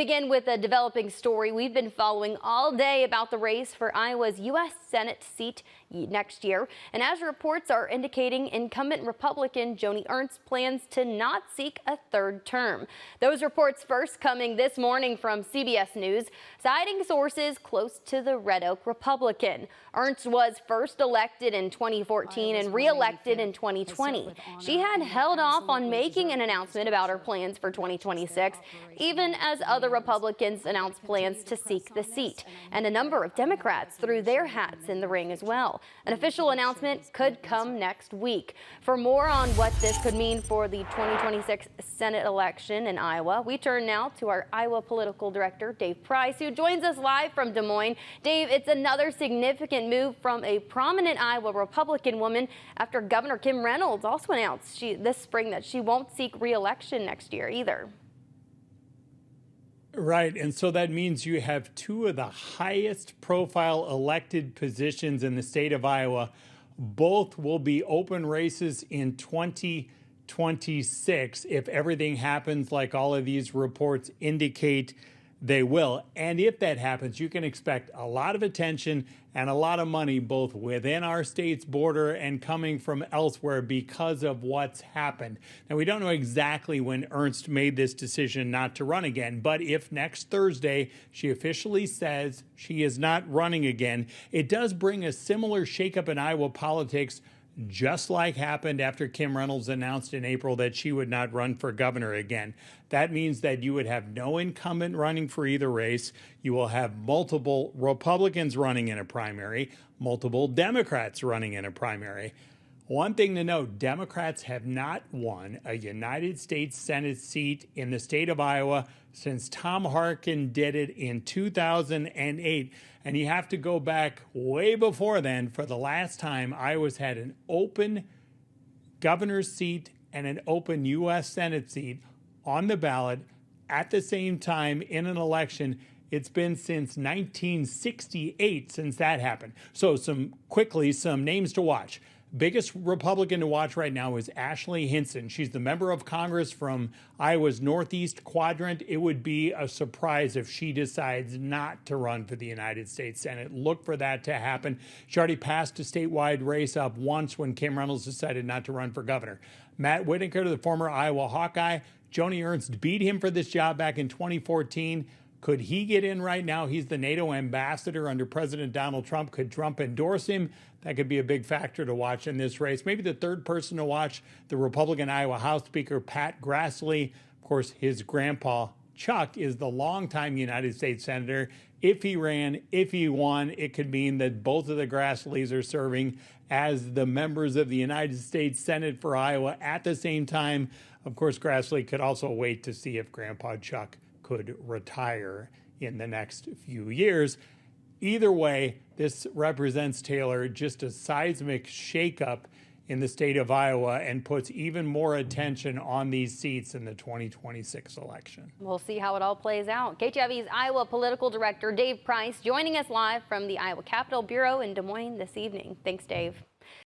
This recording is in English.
Begin with a developing story we've been following all day about the race for Iowa's U.S. Senate seat next year. And as reports are indicating, incumbent Republican Joni Ernst plans to not seek a third term. Those reports first coming this morning from CBS News, citing sources close to the Red Oak Republican. Ernst was first elected in 2014 and re-elected in 2020. She had held off on making an announcement about her plans for 2026, even as other Republicans announced plans to seek the seat, and a number of Democrats threw their hats in the ring as well. An official announcement could come next week. For more on what this could mean for the 2026 Senate election in Iowa, we turn now to our Iowa political director, Dave Price, who joins us live from Des Moines. Dave, it's another significant move from a prominent Iowa Republican woman after Governor Kim Reynolds also announced this spring that she won't seek re-election next year either. Right, and so that means you have two of the highest profile elected positions in the state of Iowa. Both will be open races in 2026 if everything happens like all of these reports indicate they will. And if that happens, you can expect a lot of attention and a lot of money both within our state's border and coming from elsewhere because of what's happened. Now, we don't know exactly when Ernst made this decision not to run again, but if next Thursday she officially says she is not running again, it does bring a similar shakeup in Iowa politics, just like happened after Kim Reynolds announced in April that she would not run for governor again. That means that you would have no incumbent running for either race. You will have multiple Republicans running in a primary, multiple Democrats running in a primary. One thing to note, Democrats have not won a United States Senate seat in the state of Iowa since Tom Harkin did it in 2008. And you have to go back way before then for the last time Iowa's had an open governor's seat and an open U.S. Senate seat on the ballot at the same time in an election. It's been since 1968 since that happened. So some names to watch. Biggest Republican to watch right now is Ashley Hinson. She's the member of Congress from Iowa's Northeast Quadrant. It would be a surprise if she decides not to run for the United States Senate. Look for that to happen. She already passed a statewide race up once when Kim Reynolds decided not to run for governor. Matt Whitaker, the former Iowa Hawkeye, Joni Ernst beat him for this job back in 2014. Could he get in right now? He's the NATO ambassador under President Donald Trump. Could Trump endorse him? That could be a big factor to watch in this race. Maybe the third person to watch, the Republican Iowa House Speaker, Pat Grassley. Of course, his grandpa, Chuck, is the longtime United States Senator. If he ran, if he won, it could mean that both of the Grassleys are serving as the members of the United States Senate for Iowa at the same time. Of course, Grassley could also wait to see if Grandpa Chuck could retire in the next few years. Either way, this represents, Taylor, just a seismic shakeup in the state of Iowa and puts even more attention on these seats in the 2026 election. We'll see how it all plays out. KTV's Iowa political director Dave Price joining us live from the Iowa Capitol Bureau in Des Moines this evening. Thanks, Dave.